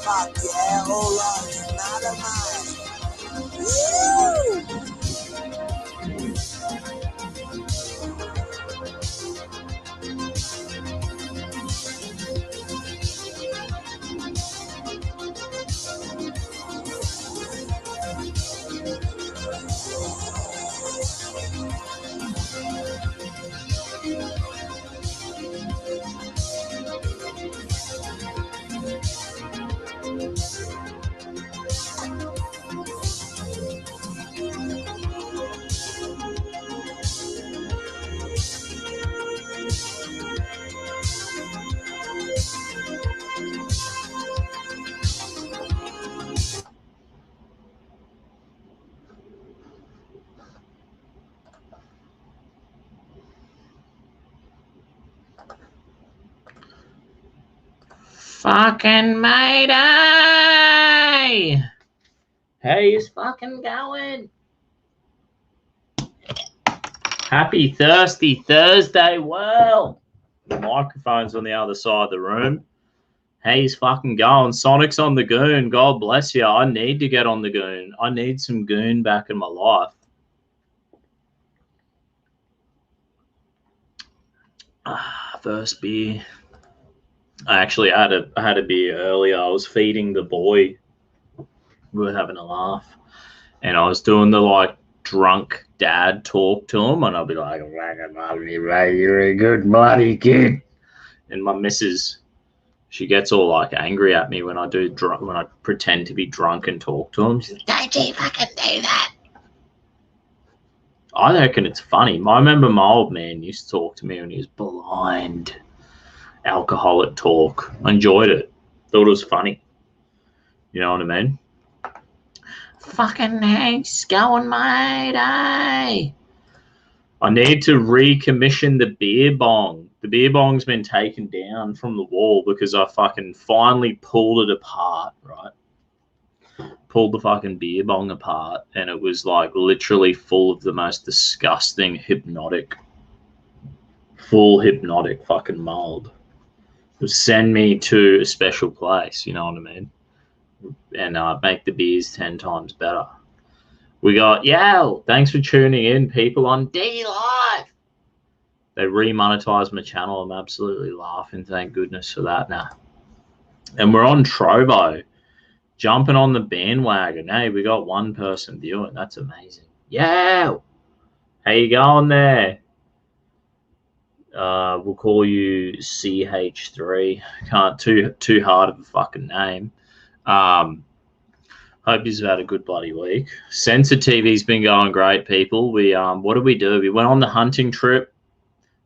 Fuck yeah, hold on, it's not a mine. Woo! Fucking Mayday! How's fucking going? Happy Thirsty Thursday world. The microphone's on the other side of the room. How's fucking going? Sonic's on the goon. God bless you. I need to get on the goon. I need some goon back in my life. First beer. I actually had a beer earlier. I was feeding the boy. We were having a laugh, and I was doing the like drunk dad talk to him, and I'll be like, "You're a good bloody kid," and my missus, she gets all like angry at me when I do when I pretend to be drunk and talk to him. She's like, "Don't you fucking do that." I reckon it's funny. I remember my old man used to talk to me when he was blind. Alcoholic talk. I enjoyed it. Thought it was funny. You know what I mean? Fucking he's going, mate, eh? I need to recommission the beer bong. The beer bong's been taken down from the wall because I fucking finally pulled it apart, right? Pulled the fucking beer bong apart, and it was like literally full of the most disgusting hypnotic fucking mold. It would send me to a special place, you know what I mean? And make the beers 10 times better. We got, thanks for tuning in, people on D Live. They remonetized my channel. I'm absolutely laughing. Thank goodness for that now. And we're on Trovo, jumping on the bandwagon. Hey, we got one person viewing. That's amazing. Yeah. How you going there? We'll call you CH3. Can't too hard of a fucking name. Hope you've had a good bloody week. Sensor TV's been going great, people. We what did we do? We went on the hunting trip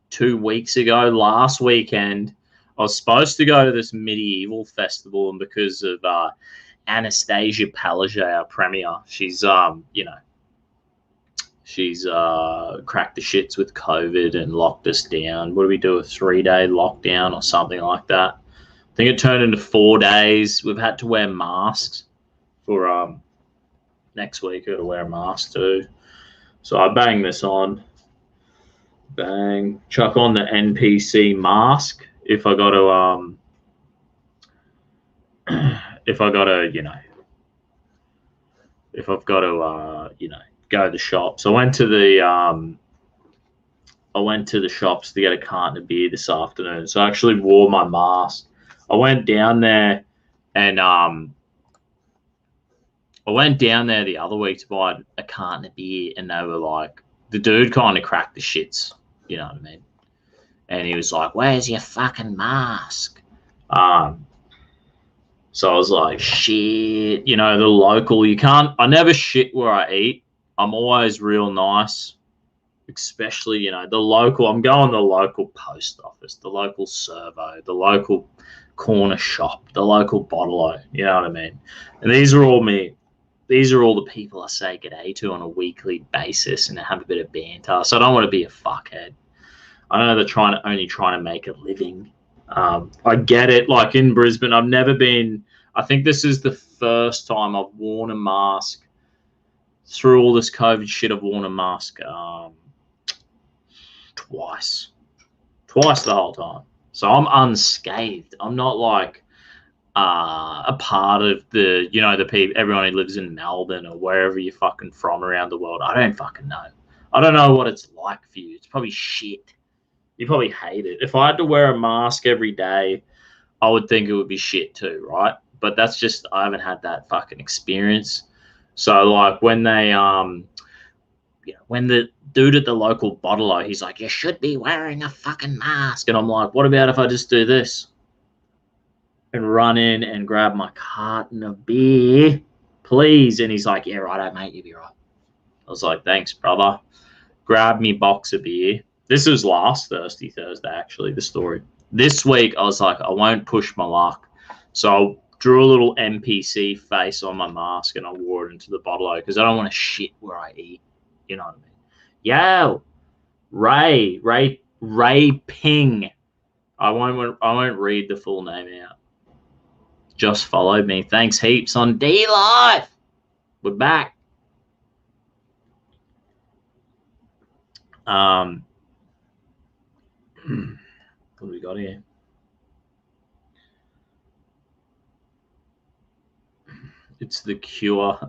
2 weeks ago. Last weekend, I was supposed to go to this medieval festival, and because of Anastasia Palaszczuk, our premier, she's she's cracked the shits with COVID and locked us down. What do we do? A 3-day lockdown or something like that? I think it turned into 4 days. We've had to wear masks for next week. I got to wear a mask too. So I bang this on. Bang. Chuck on the NPC mask if I got to if I've got to go to the shops. I went to the shops to get a carton of beer this afternoon. So I actually wore my mask. I went down there and I went down there the other week to buy a carton of beer, and they were like, the dude kind of cracked the shits, you know what I mean? And he was like, "Where's your fucking mask?" So I was like, shit, the local, I never shit where I eat. I'm always real nice, especially, the local. I'm going to the local post office, the local servo, the local corner shop, the local bottle-o, you know what I mean? And these are all the people I say g'day to on a weekly basis and have a bit of banter. So I don't want to be a fuckhead. I know they're only trying to make a living. I get it. Like in Brisbane, I think this is the first time I've worn a mask through all this COVID shit. I've worn a mask twice the whole time. So I'm unscathed. I'm not like a part of the people, everyone who lives in Melbourne or wherever you're fucking from around the world. I don't fucking know. I don't know what it's like for you. It's probably shit. You probably hate it. If I had to wear a mask every day, I would think it would be shit too, right? But that's just, I haven't had that fucking experience. So like when they when the dude at the local bottle-o, he's like, "You should be wearing a fucking mask," and I'm like, what about if I just do this and run in and grab my carton of beer, please? And he's like, "Yeah, righto, mate, you'll be right." I was like, "Thanks, brother." Grab me box of beer. This was last Thursday, actually, the story. This week, I was like, I won't push my luck. So I drew a little NPC face on my mask and I wore it into the bottle-o because I don't want to shit where I eat. You know what I mean? Yo, Ray Ping. I won't read the full name out. Just followed me. Thanks heaps on D Live. We're back. What do we got here? It's the cure.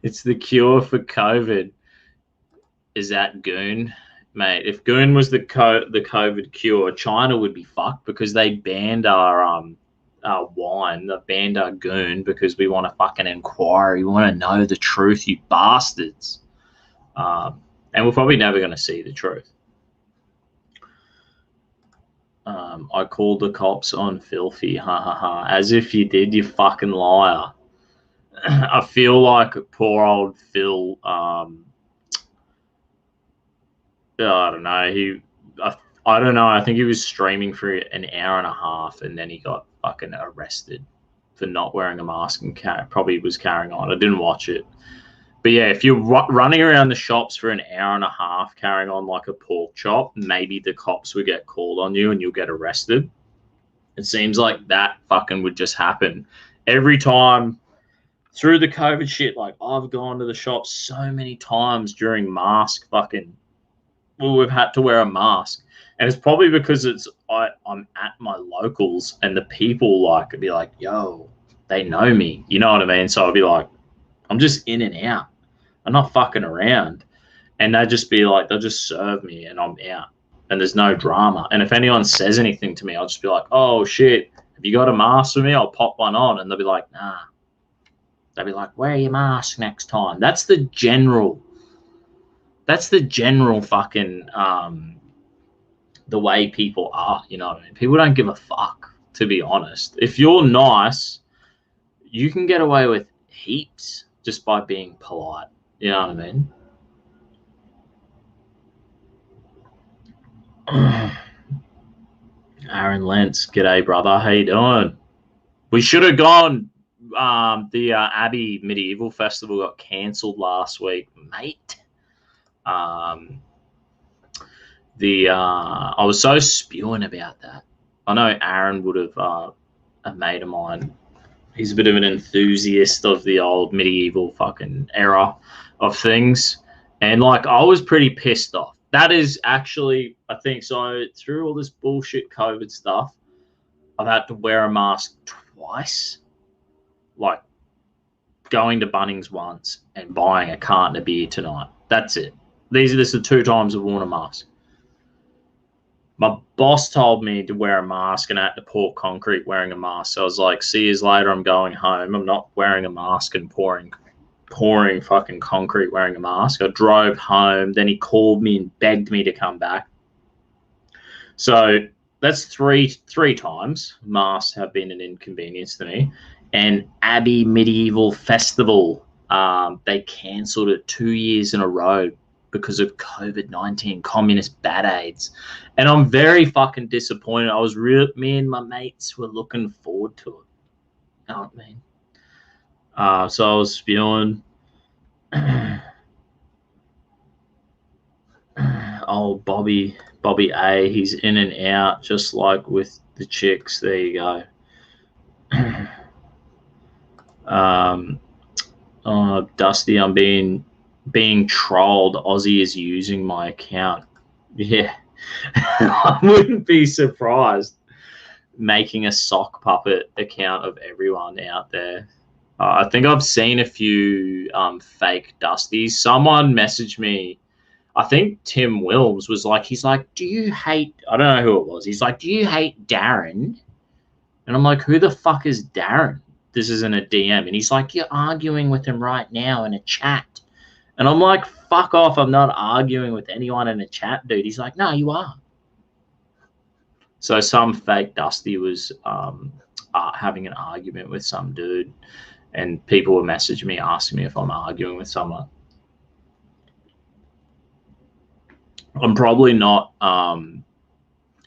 It's the cure for COVID. Is that goon? mate, if goon was the COVID cure, China would be fucked because they banned our wine, they banned our goon because we want a fucking inquiry. We want to know the truth, you bastards. And we're probably never going to see the truth. I called the cops on Filthy, ha ha ha. As if you did, you fucking liar. I feel like poor old Phil. I don't know. I don't know. I think he was streaming for an hour and a half, and then he got fucking arrested for not wearing a mask and probably was carrying on. I didn't watch it. But yeah, if you're running around the shops for an hour and a half carrying on like a pork chop, maybe the cops would get called on you and you'll get arrested. It seems like that fucking would just happen every time through the COVID shit. Like, I've gone to the shops so many times during mask fucking. Well, we've had to wear a mask, and it's probably because I'm at my locals and the people like be like, yo, they know me, you know what I mean? So I'll be like, I'm just in and out. I'm not fucking around. And they'll just be like, they'll just serve me and I'm out. And there's no drama. And if anyone says anything to me, I'll just be like, oh shit, have you got a mask for me? I'll pop one on. And they'll be like, nah. They'll be like, wear your mask next time. That's the general fucking the way people are, you know what I mean? People don't give a fuck, to be honest. If you're nice, you can get away with heaps just by being polite. You know what I mean? Aaron Lentz, g'day, brother. How you doing? We should have gone. The Abbey Medieval Festival got cancelled last week, mate. I was so spewing about that. I know Aaron would have a mate of mine. He's a bit of an enthusiast of the old medieval fucking era of things. And like, I was pretty pissed off. That is actually, I think, so through all this bullshit COVID stuff, I've had to wear a mask twice. Like going to Bunnings once and buying a carton of beer tonight. That's it. This are the 2 times I've worn a mask. My boss told me to wear a mask and I had to pour concrete wearing a mask. So I was like, see you later, I'm going home. I'm not wearing a mask and pouring fucking concrete wearing a mask. I drove home. Then he called me and begged me to come back. So that's three times masks have been an inconvenience to me. And Abbey Medieval Festival, they cancelled it 2 years in a row because of COVID-19, communist bad aids. And I'm very fucking disappointed. Me and my mates were looking forward to it. You know what I mean? So I was spewing. Oh, Bobby A, he's in and out, just like with the chicks. There you go. Oh, Dusty, I'm being trolled. Aussie is using my account. Yeah. I wouldn't be surprised making a sock puppet account of everyone out there. I think I've seen a few fake Dusties. Someone messaged me. I think Tim Wilms was like, he's like, do you hate, I don't know who it was. He's like, do you hate Darren? And I'm like, who the fuck is Darren? This isn't a DM. And he's like, you're arguing with him right now in a chat. And I'm like, fuck off. I'm not arguing with anyone in a chat, dude. He's like, no, you are. So some fake Dusty was having an argument with some dude. And people were messaging me, asking me if I'm arguing with someone. I'm probably not.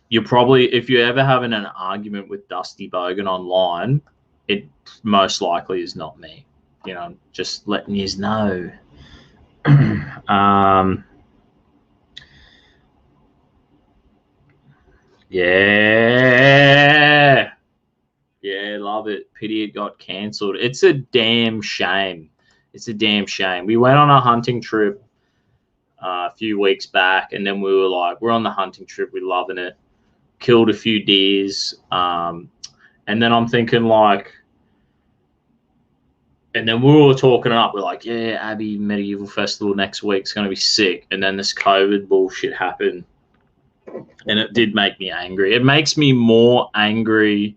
You're probably, if you're ever having an argument with Dusty Bogan online, it most likely is not me. You know, just letting you know. Yeah. Yeah, love it. Pity it got cancelled. It's a damn shame. It's a damn shame. We went on a hunting trip a few weeks back, and then we were like, we're on the hunting trip. We're loving it. Killed a few deers. And then I'm thinking like, And then we were all talking it up. We're like, yeah, Abbey Medieval Festival next week's going to be sick. And then this COVID bullshit happened. And it did make me angry. It makes me more angry.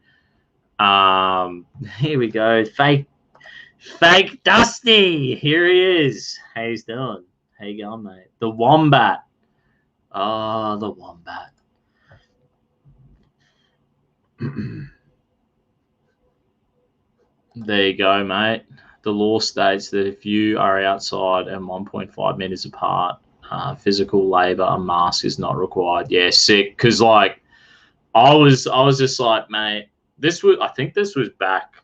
Here we go. Fake Dusty. Here he is. How you doing? How you going, mate? The Wombat. Oh, the Wombat. There you go, mate. The law states that if you are outside and 1.5 meters apart, physical labor, a mask is not required. Yeah, sick. Because like, I was just like, mate, I think this was back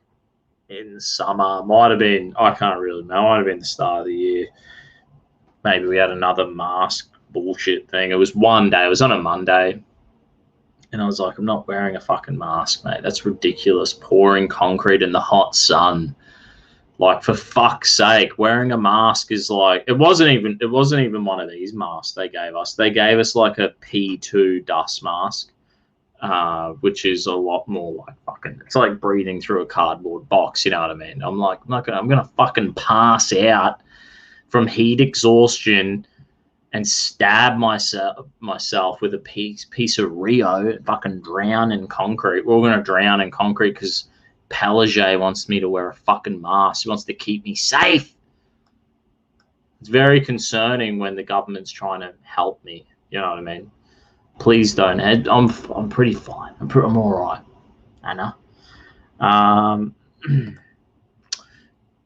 in the summer. Might have been. I can't really remember. Might have been the start of the year. Maybe we had another mask bullshit thing. It was one day. It was on a Monday. And I was like, I'm not wearing a fucking mask, mate. That's ridiculous. Pouring concrete in the hot sun. Like, for fuck's sake, wearing a mask is like, it wasn't even one of these masks they gave us. They gave us like a P2 dust mask, which is a lot more like fucking, it's like breathing through a cardboard box, you know what I mean? I'm like, I'm gonna fucking pass out from heat exhaustion and stab myself with a piece of Rio and fucking drown in concrete. We're all going to drown in concrete because Pelagier wants me to wear a fucking mask. He wants to keep me safe. It's very concerning when the government's trying to help me. You know what I mean? Please don't. I'm pretty fine. I'm all right, Anna.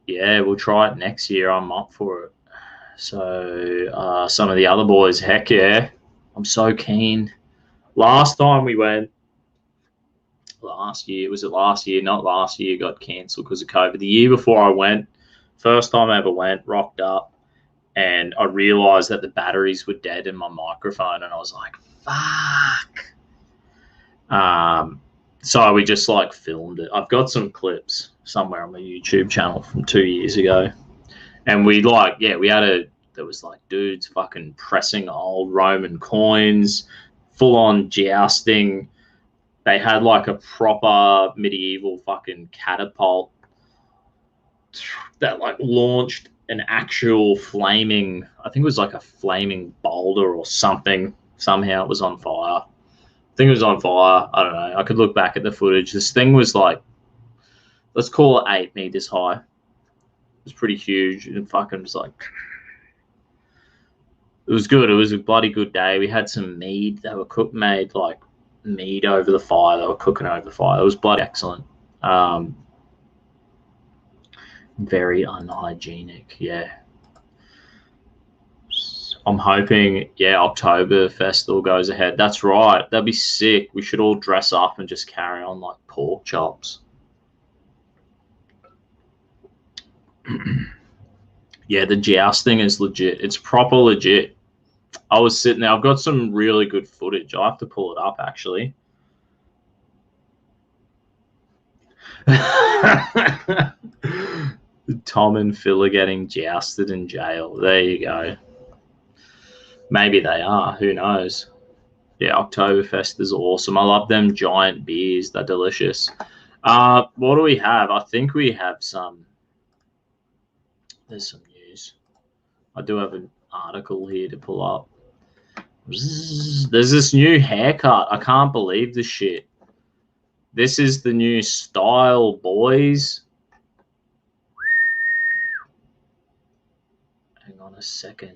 Yeah, we'll try it next year. I'm up for it. So some of the other boys, heck yeah, I'm so keen. Last time we went, last year got cancelled because of COVID. The year before I went, first time I ever went, rocked up, and I realised that the batteries were dead in my microphone, and I was like, fuck. So we just like filmed it. I've got some clips somewhere on my YouTube channel from 2 years ago. And there was like dudes fucking pressing old Roman coins, full on jousting. They had like a proper medieval fucking catapult that like launched an actual flaming, I think it was like a flaming boulder or something. Somehow it was on fire. I think it was on fire. I don't know. I could look back at the footage. This thing was like, let's call it 8 meters high. Was pretty huge and fucking was like, it was good. It was a bloody good day. We had some mead. They were made like mead over the fire. They were cooking over the fire. It was bloody excellent. Very unhygienic. Yeah. I'm hoping, October Festival goes ahead. That's right. That'd be sick. We should all dress up and just carry on like pork chops. Yeah, the jousting is legit. It's proper legit. I was sitting there. I've got some really good footage. I have to pull it up, actually. Tom and Phil are getting jousted in jail. There you go. Maybe they are. Who knows? Yeah, Oktoberfest is awesome. I love them giant beers. They're delicious. What do we have? I think we have some. There's some news. I do have an article here to pull up. There's this new haircut. I can't believe this shit. This is the new style, boys. Hang on a second.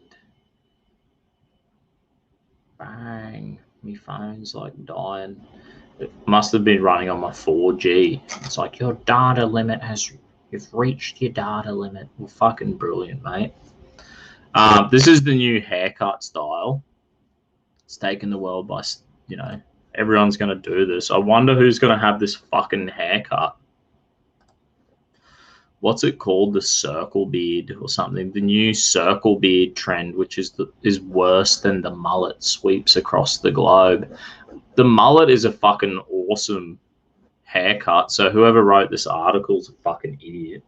Bang. My phone's like dying. It must have been running on my 4G. It's like, your data limit you've reached your data limit. Well, fucking brilliant, mate. This is the new haircut style. It's taken the world by, everyone's going to do this. I wonder who's going to have this fucking haircut. What's it called? The circle beard or something. The new circle beard trend, which is worse than the mullet, sweeps across the globe. The mullet is a fucking awesome haircut. So whoever wrote this article is a fucking idiot.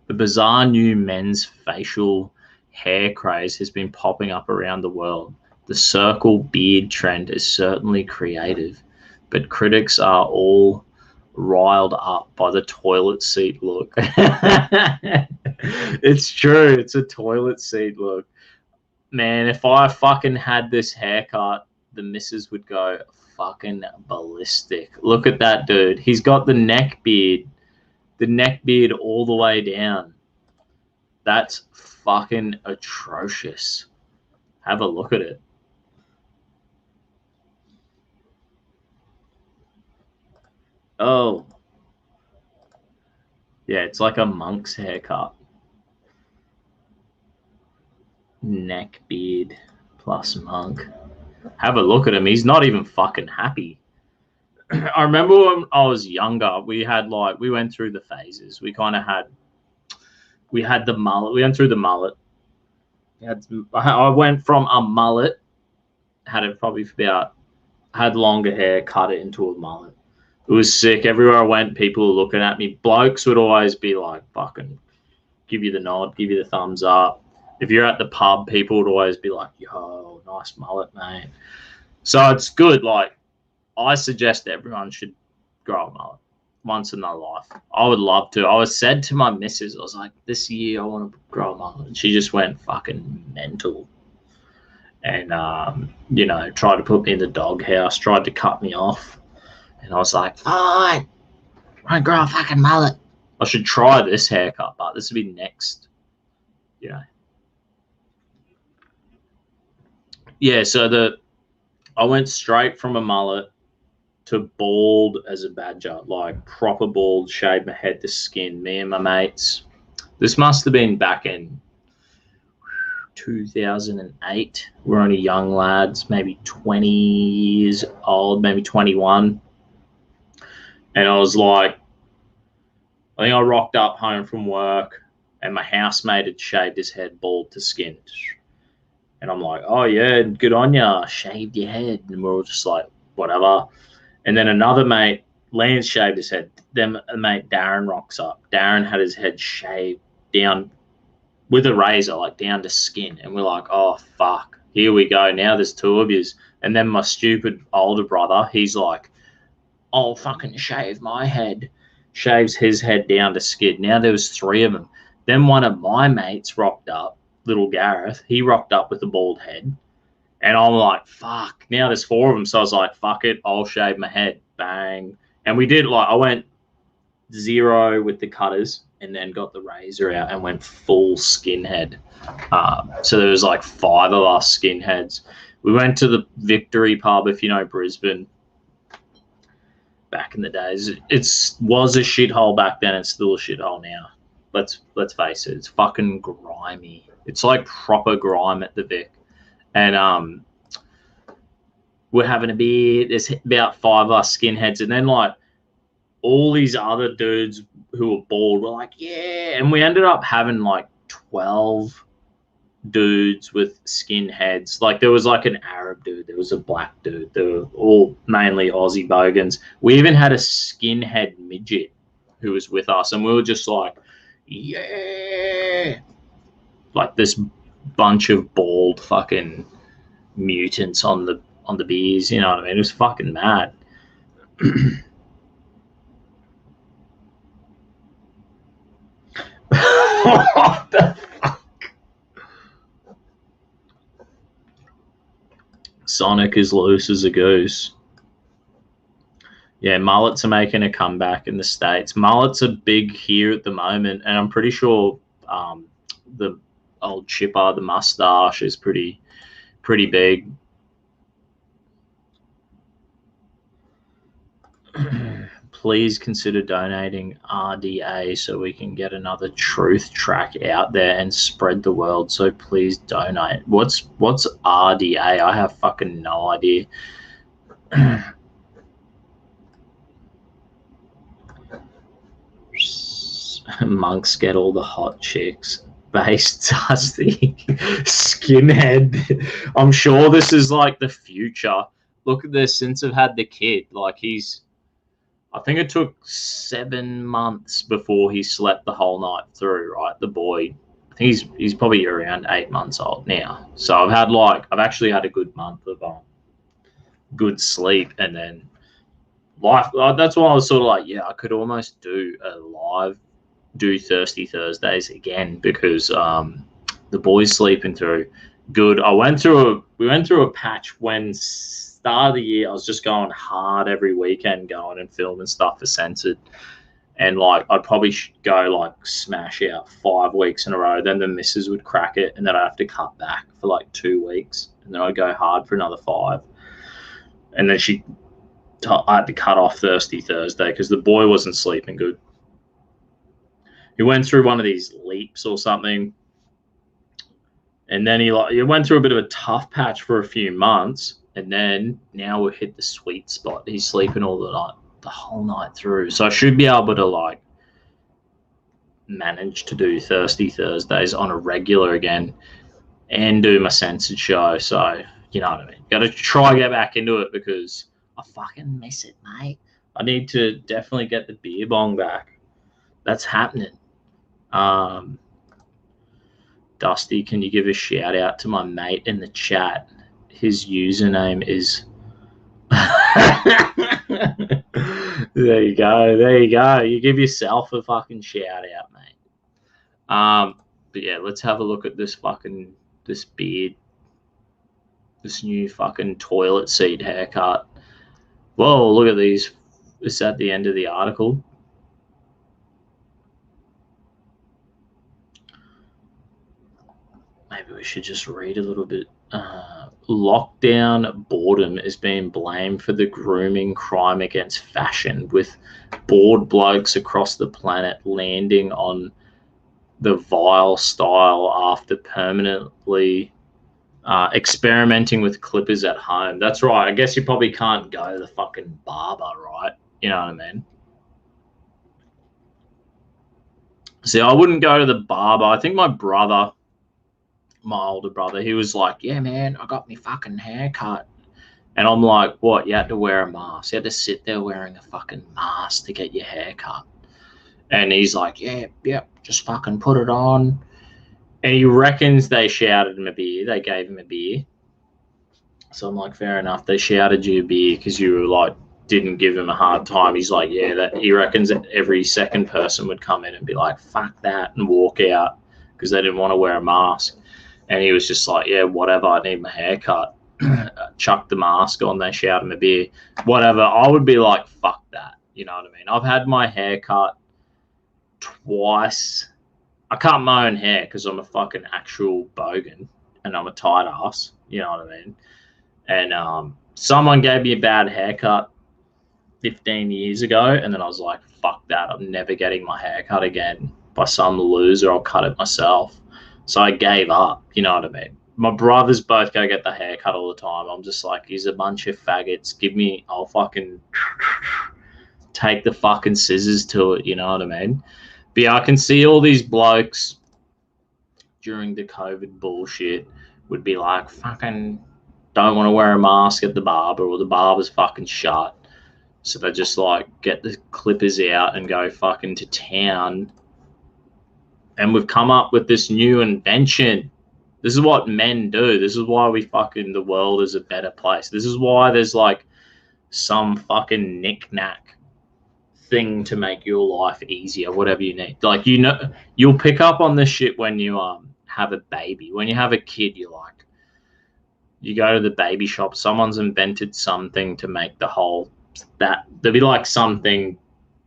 The bizarre new men's facial hair craze has been popping up around the world. The circle beard trend is certainly creative, but critics are all riled up by the toilet seat look. It's true. It's a toilet seat look. Man, if I fucking had this haircut, the missus would go fucking ballistic. Look at that dude. He's got the neck beard all the way down. That's fucking atrocious. Have a look at it. Oh. Yeah, it's like a monk's haircut. Neck beard plus monk. Have a look at him. He's not even fucking happy. I remember when I was younger, we went through the phases. We had the mullet. We went through the mullet. I went from a mullet, had longer hair, cut it into a mullet. It was sick. Everywhere I went, people were looking at me. Blokes would always be like, fucking give you the nod, give you the thumbs up. If you're at the pub, people would always be like, yo, nice mullet, mate. So it's good. Like, I suggest everyone should grow a mullet once in their life. I would love to. I was said to my missus, I was like, this year I want to grow a mullet. And she just went fucking mental. And, tried to put me in the doghouse, tried to cut me off. And I was like, fine, I won't grow a fucking mullet. I should try this haircut, but this would be next, Yeah, so I went straight from a mullet to bald as a badger, like proper bald, shaved my head to skin. Me and my mates. This must have been back in 2008. We're only young lads, maybe 20 years old, maybe 21. And I was like, I think I rocked up home from work and my housemate had shaved his head bald to skin. And I'm like, oh, yeah, good on ya. Shaved your head. And we're all just like, whatever. And then another mate, Lance, shaved his head. Then a mate, Darren, rocks up. Darren had his head shaved down with a razor, like down to skin. And we're like, oh, fuck. Here we go. Now there's two of yous. And then my stupid older brother, he's like, I'll fucking shave my head. Shaves his head down to skin. Now there was three of them. Then one of my mates rocked up. Little Gareth, he rocked up with a bald head. And I'm like, fuck. Now there's four of them. So I was like, fuck it. I'll shave my head. Bang. And we did, I went 0 with the cutters and then got the razor out and went full skinhead. So there was like 5 of us skinheads. We went to the Victory pub, if you know Brisbane. Back in the days. It was a shithole back then. It's still a shithole now. Let's face it. It's fucking grimy. It's like proper grime at the Vic. And we're having a beer. There's about 5 of us skinheads. And then like all these other dudes who were bald were like, yeah. And we ended up having like 12 dudes with skinheads. Like there was like an Arab dude. There was a black dude. They were all mainly Aussie bogans. We even had a skinhead midget who was with us. And we were just like, yeah. Like this bunch of bald fucking mutants on the beers, you know what I mean? It was fucking mad. What the fuck? Sonic is loose as a goose. Yeah, mullets are making a comeback in the States. Mullets are big here at the moment, and I'm pretty sure the old chipper, the mustache, is pretty big. Please consider donating RDA so we can get another truth track out there and spread the word. So please donate. What's RDA? I have fucking no idea. Monks get all the hot chicks. Base dusty skinhead. I'm sure this is like the future. Look at this. Since I've had the kid, like I think it took 7 months before he slept the whole night through. Right, the boy. I think he's probably around 8 months old now. So I've actually had a good month of good sleep, and then life. That's why I was sort of like, yeah, I could almost do Thirsty Thursdays again because the boys sleeping through. Good. We went through a patch when start of the year I was just going hard every weekend, going and filming stuff for Censored, and like I'd probably go like smash out 5 weeks in a row. Then the missus would crack it, and then I'd have to cut back for like 2 weeks, and then I'd go hard for another 5, and then I had to cut off Thirsty Thursday because the boy wasn't sleeping good. He went through one of these leaps or something, and then he went through a bit of a tough patch for a few months, and then now we've hit the sweet spot. He's sleeping all the whole night through. So I should be able to like manage to do Thirsty Thursdays on a regular again and do my Censored show. So you know what I mean. Got to try get back into it because I fucking miss it, mate. I need to definitely get the beer bong back. That's happening. Dusty, can you give a shout out to my mate in the chat? His username is there you go. You give yourself a fucking shout out, mate. But yeah, let's have a look at this beard, this new fucking toilet seat haircut. Whoa, look at these. It's at the end of the article. Maybe we should just read a little bit. Lockdown boredom is being blamed for the grooming crime against fashion, with bored blokes across the planet landing on the vile style after permanently experimenting with clippers at home. That's right. I guess you probably can't go to the fucking barber, right? You know what I mean? See, I wouldn't go to the barber. I think my older brother, he was like, yeah, man, I got me fucking haircut. And I'm like, what? You had to wear a mask. You had to sit there wearing a fucking mask to get your hair cut. And he's like, yeah, just fucking put it on. And he reckons they shouted him a beer. They gave him a beer. So I'm like, fair enough. They shouted you a beer because you were like, didn't give him a hard time. He's like, yeah, that he reckons that every second person would come in and be like, fuck that, and walk out because they didn't want to wear a mask. And he was just like, yeah, whatever, I need my hair cut. Chuck the mask on, they shout him a beer. Whatever. I would be like, fuck that. You know what I mean? I've had my hair cut twice. I cut my own hair because I'm a fucking actual bogan and I'm a tight ass. You know what I mean? And someone gave me a bad haircut 15 years ago, and then I was like, fuck that. I'm never getting my hair cut again by some loser. I'll cut it myself. So I gave up, you know what I mean? My brothers both go get the haircut all the time. I'm just like, he's a bunch of faggots. I'll fucking take the fucking scissors to it, you know what I mean? But yeah, I can see all these blokes during the COVID bullshit would be like, fucking don't want to wear a mask at the barber, or the barber's fucking shut. So they just like get the clippers out and go fucking to town. And we've come up with this new invention. This is what men do. This is why the world is a better place. This is why there's like some fucking knick-knack thing to make your life easier, whatever you need. Like, you know, you'll pick up on this shit when you have a baby. When you have a kid, you go to the baby shop, someone's invented something to make there'll be like something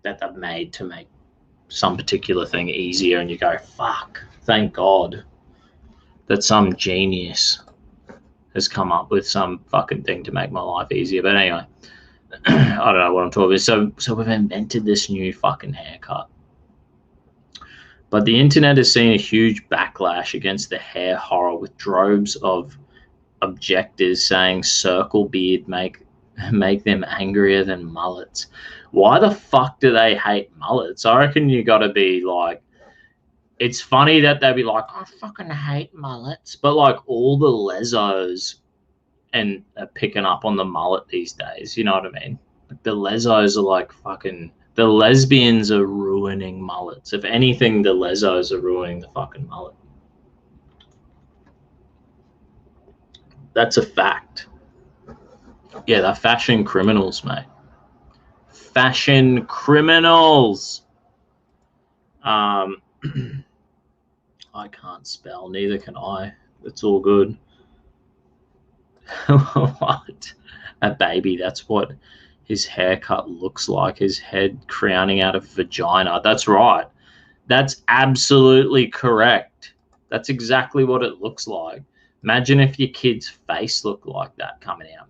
that they've made to make some particular thing easier, and you go, fuck, thank God that some genius has come up with some fucking thing to make my life easier. But anyway, I don't know what I'm talking about. So we've invented this new fucking haircut. But the internet has seen a huge backlash against the hair horror, with droves of objectors saying circle beard make them angrier than mullets. Why the fuck do they hate mullets? I reckon you got to be like, it's funny that they'd be like, I fucking hate mullets, but like all the lesos and are picking up on the mullet these days. You know what I mean? The lesos are like fucking, the lesbians are ruining mullets. If anything, the lesos are ruining the fucking mullet. That's a fact. Yeah, they're fashion criminals, mate. fashion criminals. I can't spell, neither can I. It's all good. What? A baby, that's what his haircut looks like. His head crowning out of vagina. That's right. That's absolutely correct. That's exactly what it looks like. Imagine if your kid's face looked like that coming out.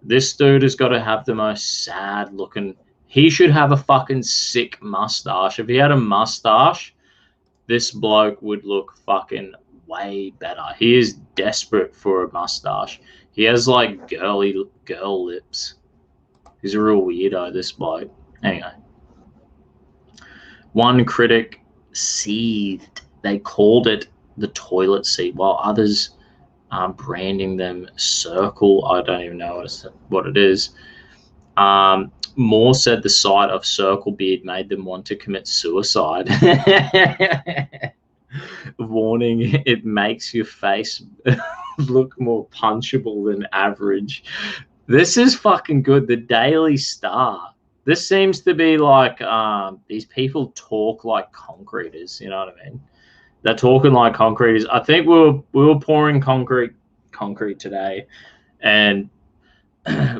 This dude has got to have the most sad looking. He should have a fucking sick mustache. If he had a mustache, this bloke would look fucking way better. He is desperate for a mustache. He has like girl lips. He's a real weirdo, this bloke. Anyway. One critic seethed. They called it the toilet seat, while others are branding them circle. I don't even know what it is. Moore said the sight of Circle Beard made them want to commit suicide. Warning, it makes your face look more punchable than average. This is fucking good. The Daily Star. This seems to be like these people talk like concreters, you know what I mean? They're talking like concreters. I think we were pouring concrete today, and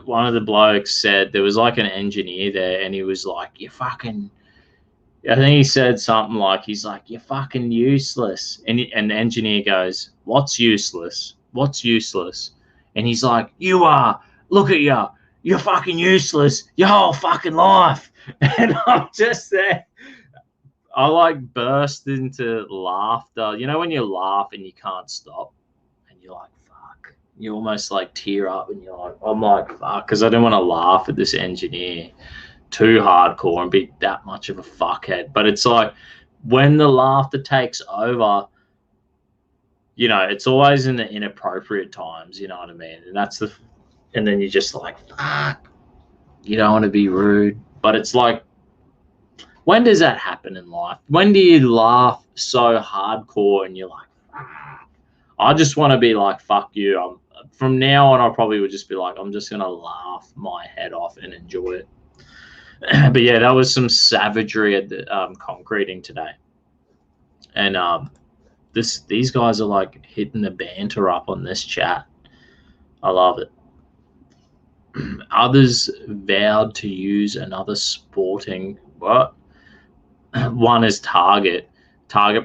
one of the blokes said there was like an engineer there, and he was like, "You fucking," I think he said something like, "He's like, you're fucking useless," and the engineer goes, "What's useless? What's useless?" And he's like, "You are. Look at you. You're fucking useless your whole fucking life." And I'm just there. I like burst into laughter. You know when you laugh and you can't stop, and you're like, fuck. You almost like tear up, and you're like, I'm like, fuck, because I don't want to laugh at this engineer too hardcore and be that much of a fuckhead. But it's like when the laughter takes over, you know, it's always in the inappropriate times, you know what I mean? And then you're just like, fuck, you don't want to be rude. But it's like, when does that happen in life? When do you laugh so hardcore and you're like, fuck, I just want to be like, fuck you. From now on, I probably would just be like, I'm just going to laugh my head off and enjoy it. But yeah, that was some savagery at the concreting today. And these guys are like hitting the banter up on this chat. I love it. Others vowed to use another sporting one is target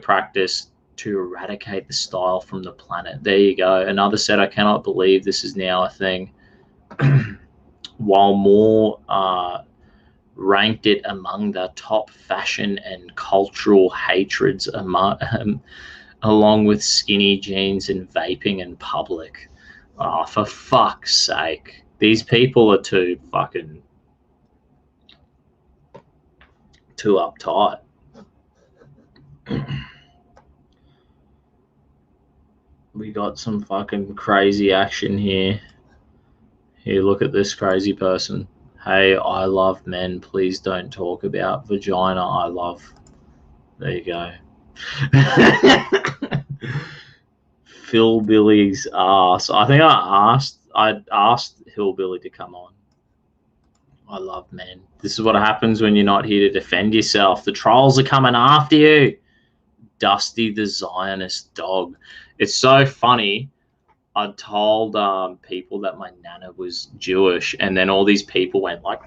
practice to eradicate the style from the planet. There you go. Another said, I cannot believe this is now a thing. While more ranked it among the top fashion and cultural hatreds along with skinny jeans and vaping in public. Oh, for fuck's sake. These people are too uptight. We got some fucking crazy action here. Here, look at this crazy person. Hey, I love men. Please don't talk about vagina. I love. There you go. Hillbilly's ass. I think I asked Hillbilly to come on. I love men. This is what happens when you're not here to defend yourself. The trolls are coming after you. Dusty the Zionist dog. It's so funny. I told people that my nana was Jewish, and then all these people went like,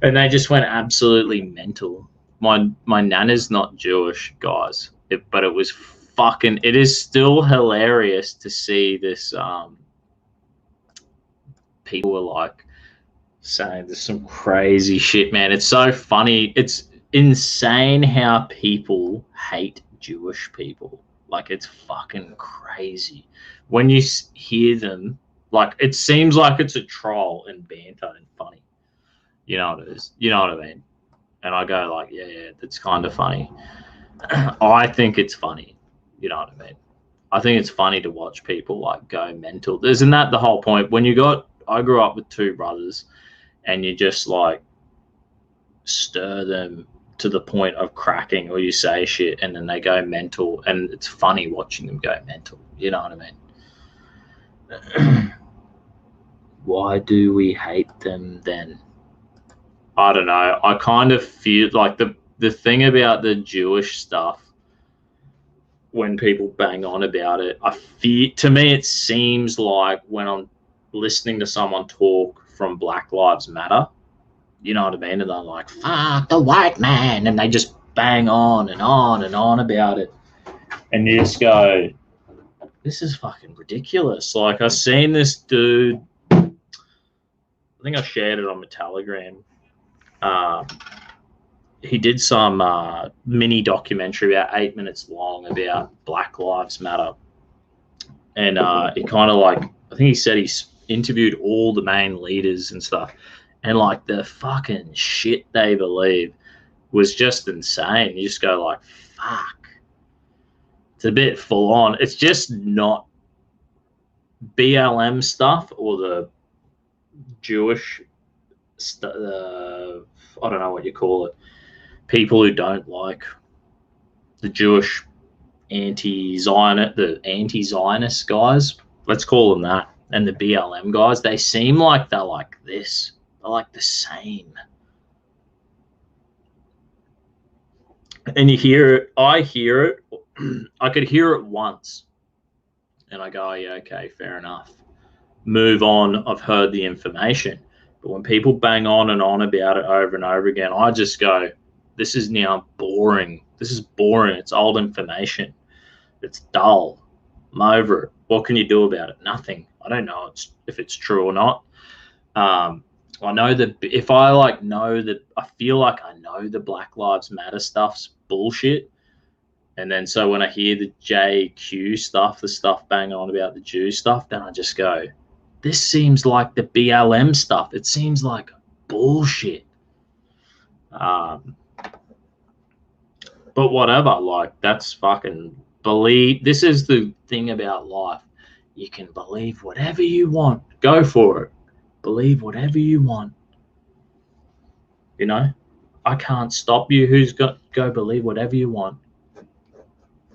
and they just went absolutely mental. My nana's not Jewish, guys, but it was fucking. It is still hilarious to see this. People were like saying there's some crazy shit, man. It's so funny. It's insane how people hate Jewish people. Like, it's fucking crazy. When you hear them, like, it seems like it's a troll and banter and funny. You know what it is? You know what I mean? And I go like, yeah, that's kind of funny. I think it's funny. You know what I mean? I think it's funny to watch people, like, go mental. Isn't that the whole point? I grew up with two brothers, and you just, like, stir them to the point of cracking, or you say shit and then they go mental, and it's funny watching them go mental. You know what I mean? why do we hate them then? I don't know. I kind of feel like the thing about the Jewish stuff, when people bang on about it, to me it seems like when I'm listening to someone talk from Black Lives Matter, you know what I mean? And they're like, fuck the white man, and they just bang on and on and on about it. And you just go, this is fucking ridiculous. Like, I seen this dude, I think I shared it on my Telegram. Uh, he did some mini documentary about 8 minutes long about Black Lives Matter. And he kind of like, I think he said he's interviewed all the main leaders and stuff. And like the fucking shit they believe was just insane. You just go like, fuck. It's a bit full on. It's just not BLM stuff or the Jewish, I don't know what you call it. People who don't like the Jewish the anti-Zionist guys, let's call them that, and the BLM guys, they seem like they're like this. They're like the same. And you hear it, I hear it, I could hear it once. And I go, oh, yeah, okay, fair enough. Move on, I've heard the information. But when people bang on and on about it over and over again, I just go, this is now boring. This is boring. It's old information. It's dull. I'm over it. What can you do about it? Nothing. I don't know if it's true or not. I know that if I like know that, I feel like I know the Black Lives Matter stuff's bullshit. And then so when I hear the JQ stuff, the stuff bang on about the Jew stuff, then I just go, this seems like the BLM stuff. It seems like bullshit. But whatever, like that's fucking believe. This is the thing about life. You can believe whatever you want. Go for it. Believe whatever you want. You know, I can't stop you. Who's got go believe whatever you want?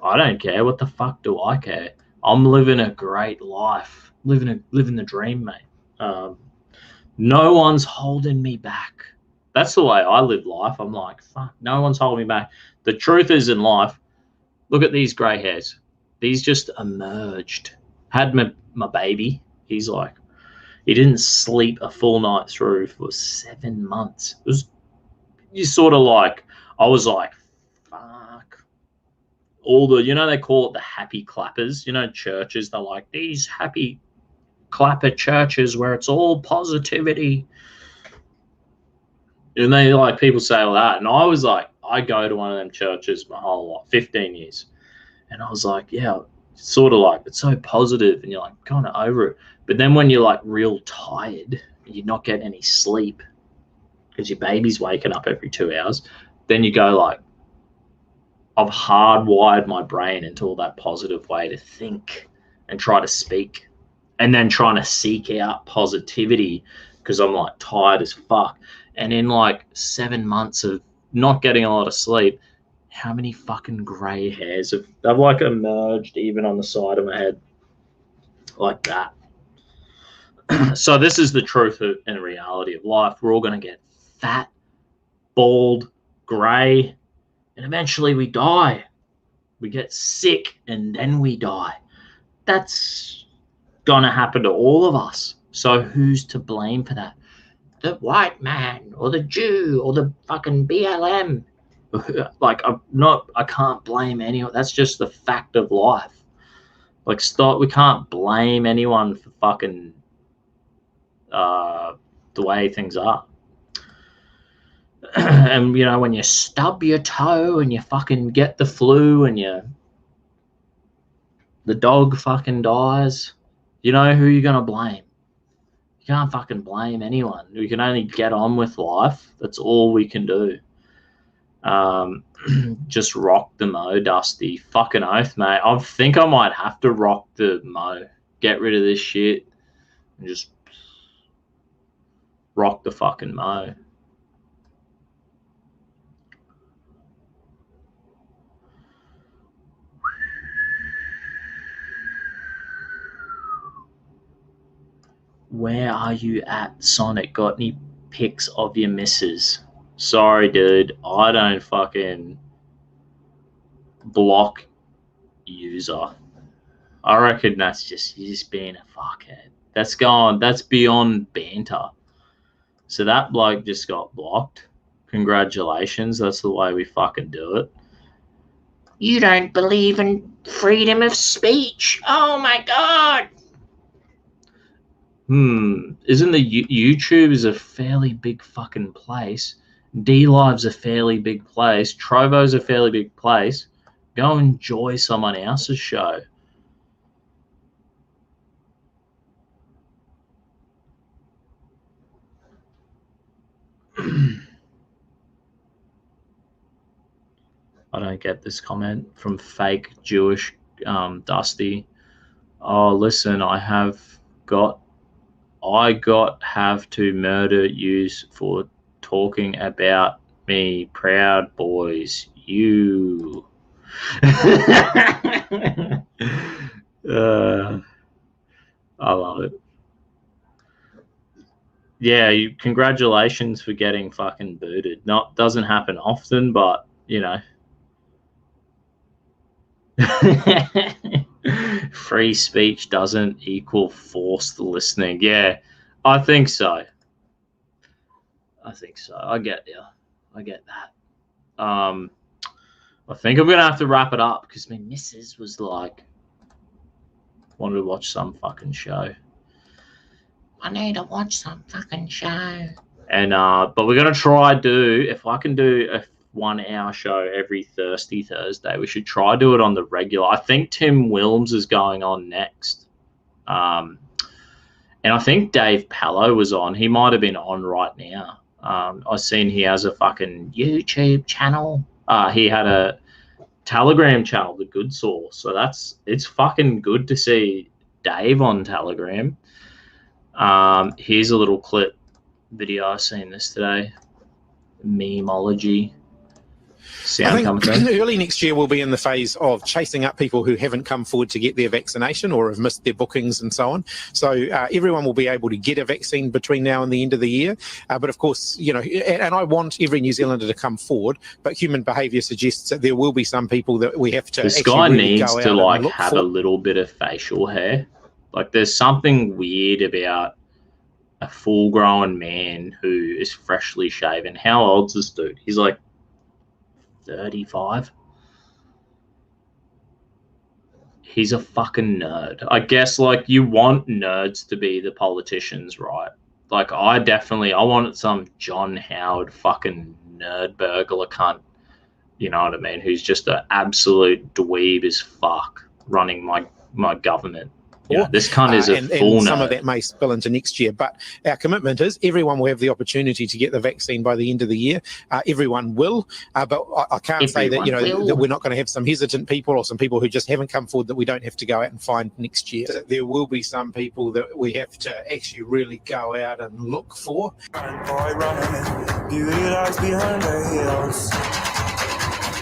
I don't care. What the fuck do I care? I'm living a great life. Living the dream, mate. No one's holding me back. That's the way I live life. I'm like, fuck, no one's holding me back. The truth is in life, look at these grey hairs. These just emerged. Had my baby. He's like, he didn't sleep a full night through for 7 months. It was, you sort of like, I was like, fuck. All the, they call it the happy clappers. Churches, they're like, these happy clapper churches where it's all positivity. And they like people say all that. And I was like, I go to one of them churches my whole life, 15 years. And I was like, yeah, sort of like, it's so positive and you're like kind of over it. But then when you're like real tired, you're not getting any sleep because your baby's waking up every 2 hours, then you go like, I've hardwired my brain into all that positive way to think and try to speak, and then trying to seek out positivity because I'm like tired as fuck. And in like 7 months of not getting a lot of sleep, how many fucking grey hairs have like emerged even on the side of my head like that. So this is the truth and reality of life. We're all going to get fat, bald, grey, and eventually we die. We get sick and then we die. That's going to happen to all of us. So who's to blame for that? The white man or the Jew or the fucking BLM. Like, I can't blame anyone. That's just the fact of life. Like, we can't blame anyone for fucking the way things are. And when you stub your toe and you fucking get the flu and the dog fucking dies, who you're gonna blame? You can't fucking blame anyone. We can only get on with life. That's all we can do. Just rock the mo, Dusty. Fucking oath, mate. I think I might have to rock the mo. Get rid of this shit and just rock the fucking mo. Where are you at, Sonic? Got any pics of your missus? Sorry, dude. I don't fucking block user. I reckon that's just you just being a fuckhead. That's beyond banter. So that bloke just got blocked. Congratulations. That's the way we fucking do it. You don't believe in freedom of speech. Oh my god. Isn't the YouTube is a fairly big fucking place? D-Live's a fairly big place. Trovo's a fairly big place. Go enjoy someone else's show. I don't get this comment from fake Jewish Dusty. Oh, listen, I have to murder yous for talking about me, proud boys. You. I love it. Yeah, congratulations for getting fucking booted. Doesn't happen often, but you know. Free speech doesn't equal forced listening. Yeah, I think so. I get you. I get that. I think I'm gonna have to wrap it up because my missus was like, wanted to watch some fucking show. I need to watch some fucking show. And but we're gonna try if I can do a 1 hour show every Thursday. We should try do it on the regular. I think Tim Wilms is going on next. And I think Dave Pallow was on. He might have been on right now. I've seen he has a fucking YouTube channel. He had a Telegram channel, The Good Source. So it's fucking good to see Dave on Telegram. Here's a little clip video. I've seen this today. Memeology. I think early next year we'll be in the phase of chasing up people who haven't come forward to get their vaccination or have missed their bookings and so on. So everyone will be able to get a vaccine between now and the end of the year. But of course, you know, and I want every New Zealander to come forward, but human behaviour suggests that there will be some people that we have to this guy really needs to like have a little bit of facial hair. Like there's something weird about a full-grown man who is freshly shaven. How old's this dude? He's like 35. He's a fucking nerd. I guess like you want nerds to be the politicians, right? Like I wanted some John Howard fucking nerd burglar cunt, you know what I mean, who's just an absolute dweeb as fuck running my government. Yeah, this cunt is a full and some nerd. of that may spill into next year, but our commitment is everyone will have the opportunity to get the vaccine by the end of the year. Everyone will, but I can't say that, you know, that we're not going to have some hesitant people or some people who just haven't come forward that we don't have to go out and find next year. There will be some people that we have to actually really go out and look for.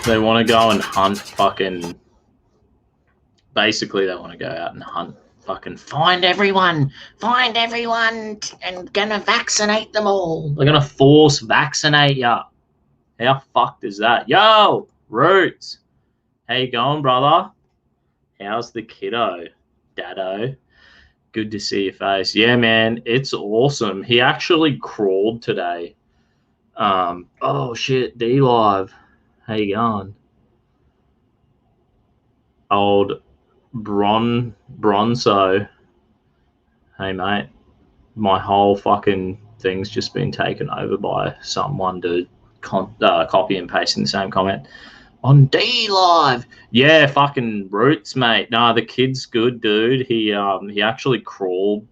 They want to go and hunt fucking... Basically, they want to go out and hunt fucking find everyone and gonna vaccinate them all. They're gonna force vaccinate ya. How fucked is that? Yo, Roots. How you going, brother? How's the kiddo? Daddo. Good to see your face. Yeah, man, it's awesome. He actually crawled today. Oh shit, D-Live. How you going? Old Bronzo. Hey mate, my whole fucking thing's just been taken over by someone to copy and paste in the same comment on D-Live. Yeah, fucking Roots, mate. Nah, the kid's good, dude. He actually crawled.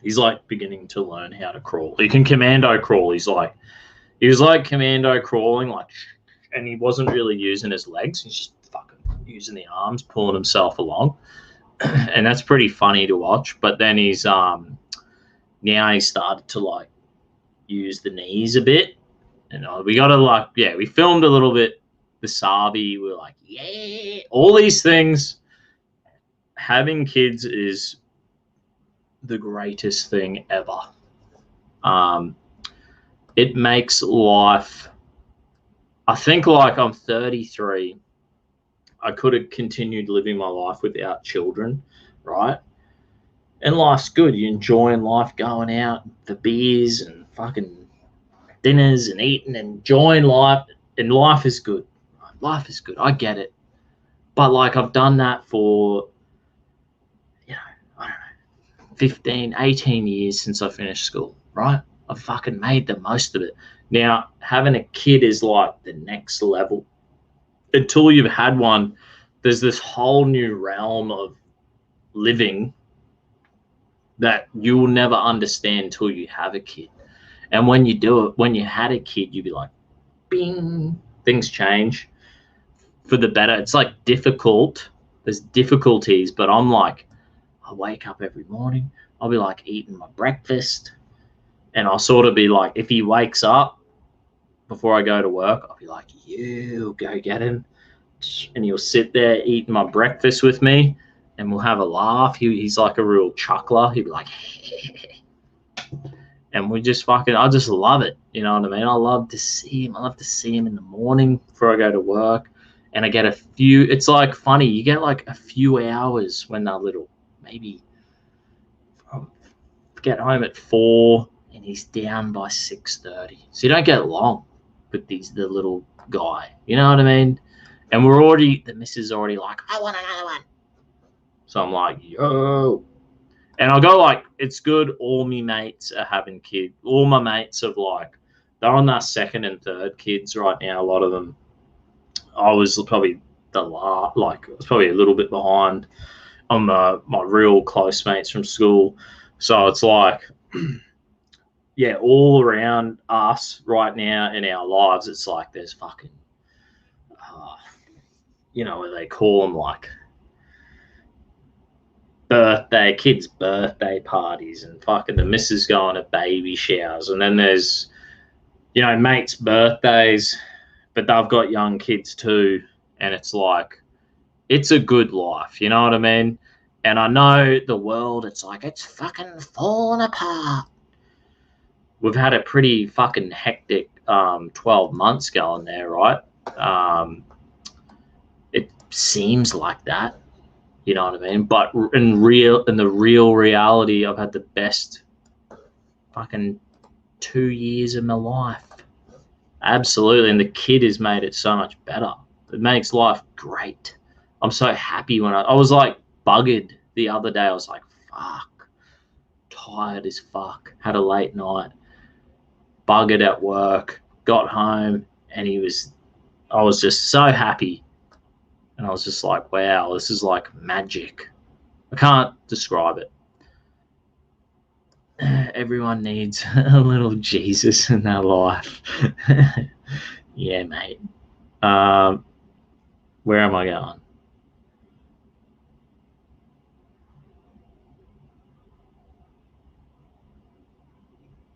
He's like beginning to learn how to crawl. He can commando crawl. He was like commando crawling, like, and he wasn't really using his legs. He's just fucking using the arms, pulling himself along. And that's pretty funny to watch. But then he's now he's started to like use the knees a bit. And we got to like, yeah, we filmed a little bit the Sabi. We're like, yeah, all these things. Having kids is the greatest thing ever. It makes life, I think, like, I'm 33. I could have continued living my life without children, right? And life's good. You're enjoying life, going out for beers and fucking dinners and eating and enjoying life. And life is good. Life is good. I get it. But, like, I've done that for, I don't know, 15, 18 years since I finished school, right? I've fucking made the most of it. Now, having a kid is like the next level. Until you've had one, there's this whole new realm of living that you will never understand until you have a kid. And when you do it, when you had a kid, you'd be like, bing, things change for the better. It's like difficult. There's difficulties, but I'm like, I wake up every morning. I'll be like eating my breakfast. And I'll sort of be like, if he wakes up before I go to work, I'll be like, you go get him. And he'll sit there eating my breakfast with me and we'll have a laugh. He's like a real chuckler. He'll be like, and we just fucking, I just love it. You know what I mean? I love to see him. I love to see him in the morning before I go to work. And I get a few, it's like funny. You get like a few hours when they're little, maybe get home at 4 and he's down by 6:30. So you don't get long with the little guy. You know what I mean? And the missus already like, I want another one. So I'm like, yo. And I'll go like, it's good. All my mates are having kids. All my mates have like, they're on their second and third kids right now. A lot of them. I was probably I was probably a little bit behind on my real close mates from school. So it's like, yeah, all around us right now in our lives, it's like there's fucking, what they call them, like kids' birthday parties, and fucking the missus going to baby showers, and then there's, mates' birthdays, but they've got young kids too, and it's like, it's a good life, you know what I mean? And I know the world, it's like, it's fucking falling apart. We've had a pretty fucking hectic 12 months going there, right? It seems like that, you know what I mean? But in the real reality, I've had the best fucking 2 years of my life. Absolutely. And the kid has made it so much better. It makes life great. I'm so happy when I was like buggered the other day. I was like, fuck, tired as fuck. Had a late night, buggered at work, got home, and I was just so happy. And I was just like, wow, this is like magic. I can't describe it. Everyone needs a little Jesus in their life. Yeah, mate. Where am I going?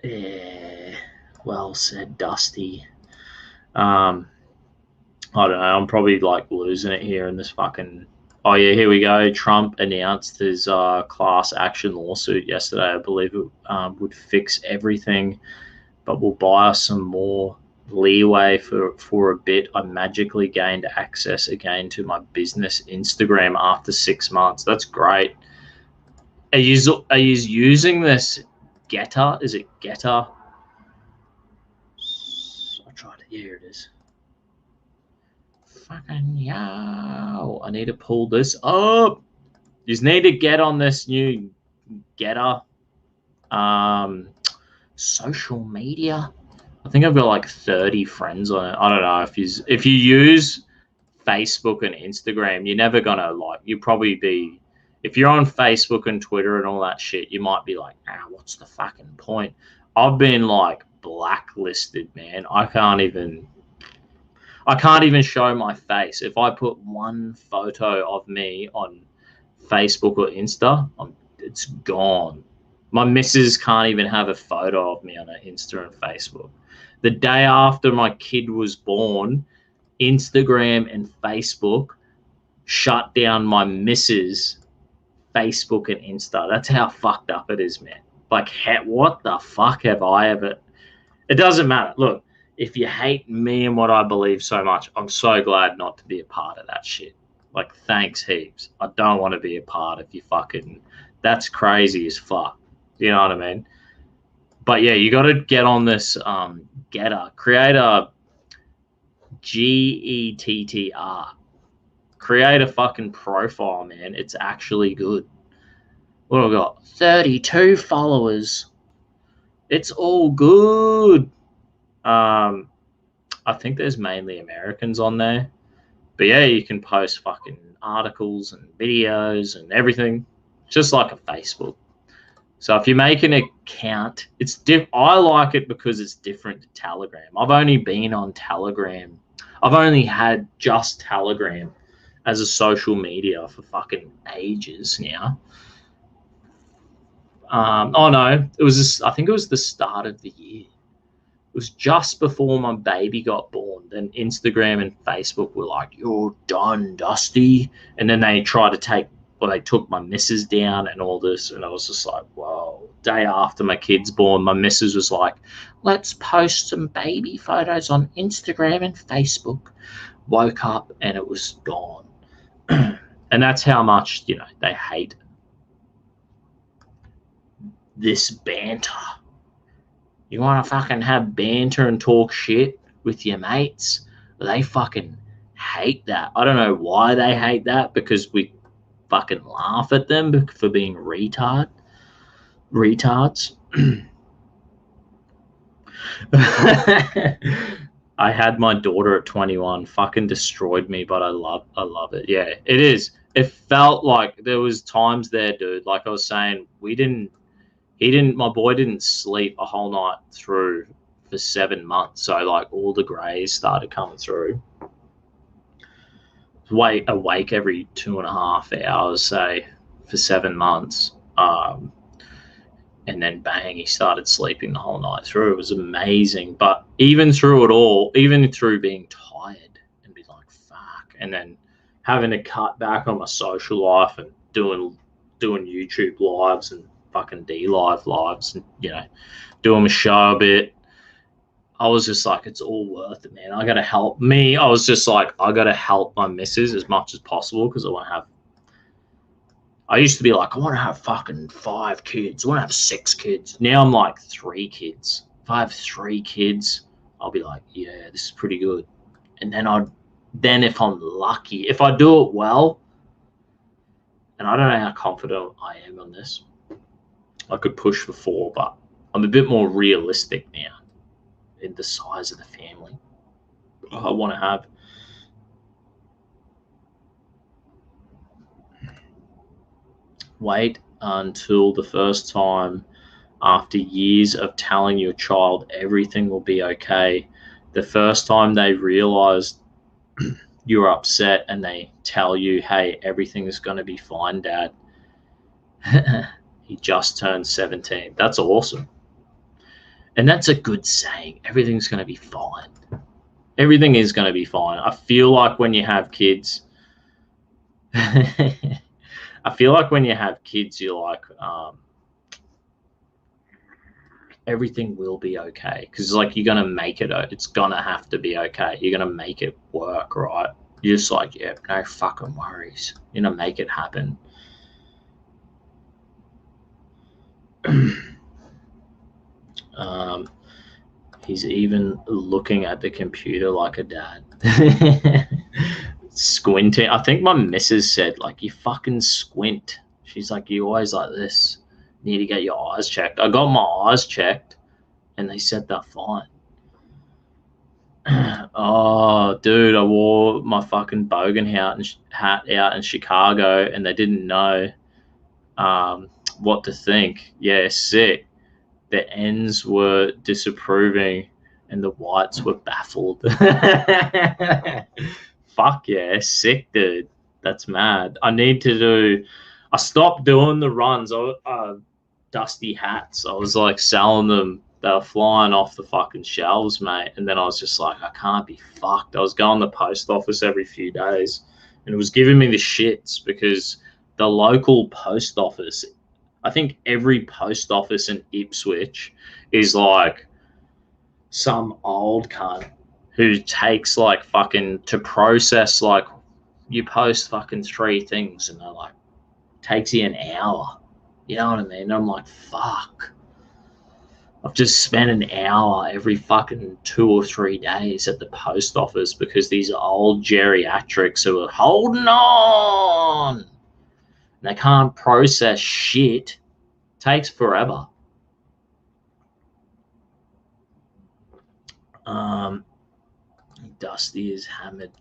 Yeah, well said, Dusty. I don't know. I'm probably like losing it here in this fucking. Oh yeah, here we go. Trump announced his class action lawsuit yesterday. I believe it would fix everything, but will buy us some more leeway for a bit. I magically gained access again to my business Instagram after 6 months. That's great. Are you using this Getter? Is it Getter? I tried it. Here it is. Fucking yo. I need to pull this up. You just need to get on this new Getter social media. I think I've got like 30 friends on it. I don't know if you use Facebook and Instagram, you're never gonna you'll probably be, if you're on Facebook and Twitter and all that shit, you might be like, what's the fucking point? I've been like blacklisted, man. I can't even show my face. If I put one photo of me on Facebook or Insta, it's gone. My missus can't even have a photo of me on her Insta and Facebook. The day after my kid was born, Instagram and Facebook shut down my missus' Facebook and Insta. That's how fucked up it is, man. Like, what the fuck have I ever... It doesn't matter. Look, if you hate me and what I believe so much, I'm so glad not to be a part of that shit. Like, thanks heaps. I don't want to be a part of you fucking... That's crazy as fuck. You know what I mean? But yeah, you got to get on this Getter. Create a GETTR. Create a fucking profile, man. It's actually good. What have I got? 32 followers. It's all good. I think there's mainly Americans on there. But yeah, you can post fucking articles and videos and everything. Just like a Facebook. So if you make an account, it's I like it because it's different to Telegram. I've only been on Telegram. I've only had just Telegram as a social media for fucking ages now. Oh no, it was I think it was the start of the year. It was just before my baby got born. Then Instagram and Facebook were like, "You're done, Dusty," and then they tried to they took my missus down and all this, and I was just like, whoa. Day after my kid's born, my missus was like, let's post some baby photos on Instagram and Facebook. Woke up and it was gone. And that's how much, they hate this banter. You want to fucking have banter and talk shit with your mates? They fucking hate that. I don't know why they hate that, because we fucking laugh at them for being retards. I had my daughter at 21. Fucking destroyed me, but I love it. Yeah, it is. It felt like there was times there, dude. Like I was saying, my boy didn't sleep a whole night through for 7 months. So like all the grays started coming through. Awake every 2.5 hours, say, for 7 months. And then bang, he started sleeping the whole night through. It was amazing. But even through it all, even through being tired and be like, fuck, and then having to cut back on my social life and doing YouTube lives and fucking D-Live lives and, doing my show a bit, I was just like, it's all worth it, man. I got to help me. I was just like, I got to help my missus as much as possible, because I used to be like, I want to have fucking 5 kids. I want to have 6 kids. Now I'm like 3 kids. If I have 3 kids, I'll be like, yeah, this is pretty good. And then if I'm lucky, if I do it well, and I don't know how confident I am on this, I could push for 4, but I'm a bit more realistic now in the size of the family I want to have. Wait until the first time after years of telling your child everything will be okay. The first time they realize you're upset and they tell you, hey, everything is going to be fine, Dad. He just turned 17. That's awesome. And that's a good saying. Everything's going to be fine. Everything is going to be fine. I feel like when you have kids, you're like, everything will be okay. Because like, you're going to make it. It's going to have to be okay. You're going to make it work, right? You're just like, yeah, no fucking worries. You're going to make it happen. He's even looking at the computer like a dad. Squinting. I think my missus said, like, you fucking squint. She's like, you always like this. You need to get your eyes checked. I got my eyes checked and they said they're fine. Oh, dude, I wore my fucking bogan hat out in Chicago and they didn't know what to think. Yeah, sick. The ends were disapproving and the whites were baffled. Fuck yeah, sick, dude. That's mad. I stopped doing the runs. Dusty hats. I was like selling them. They were flying off the fucking shelves, mate. And then I was just like, I can't be fucked. I was going to the post office every few days and it was giving me the shits because the local post office, I think every post office in Ipswich is like some old cunt who takes like fucking to process, like you post fucking 3 things and they're like, takes you an hour. You know what I mean? And I'm like, fuck. I've just spent an hour every fucking 2 or 3 days at the post office because these old geriatrics who are holding on. They can't process shit. It takes forever. Dusty is hammered.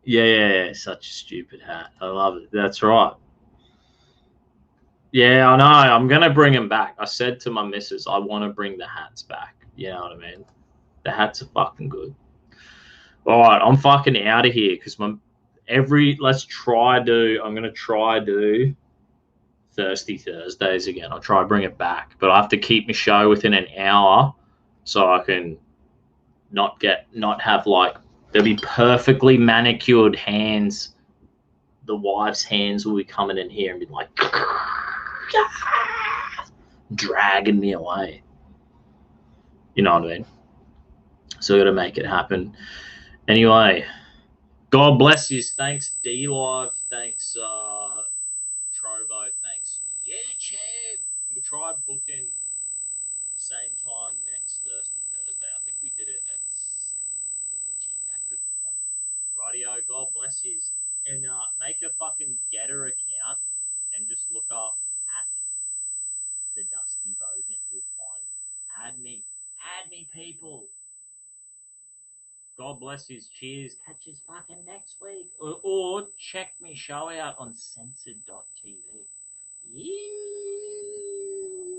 Yeah, such a stupid hat. I love it. That's right. Yeah, I know. I'm going to bring them back. I said to my missus, I want to bring the hats back. You know what I mean? The hats are fucking good. All right, I'm fucking out of here because I'm going to try do Thirsty Thursdays again. I'll try to bring it back, but I have to keep my show within an hour so I can not have like, there'll be perfectly manicured hands. The wife's hands will be coming in here and be like, dragging me away. You know what I mean? So I got to make it happen. Anyway, God bless you. Thanks, D-Live. Thanks, Trovo. Thanks, YouTube. And we tried booking same time next Thursday. I think we did it at 7:40. That could work. Rightio. God bless you. And make a fucking Getter account and just look up at the Dusty Bogan. You'll find me. Add me, people. God bless you. Cheers. Catch us fucking next week. Or check me show out on censored.tv. Yeah.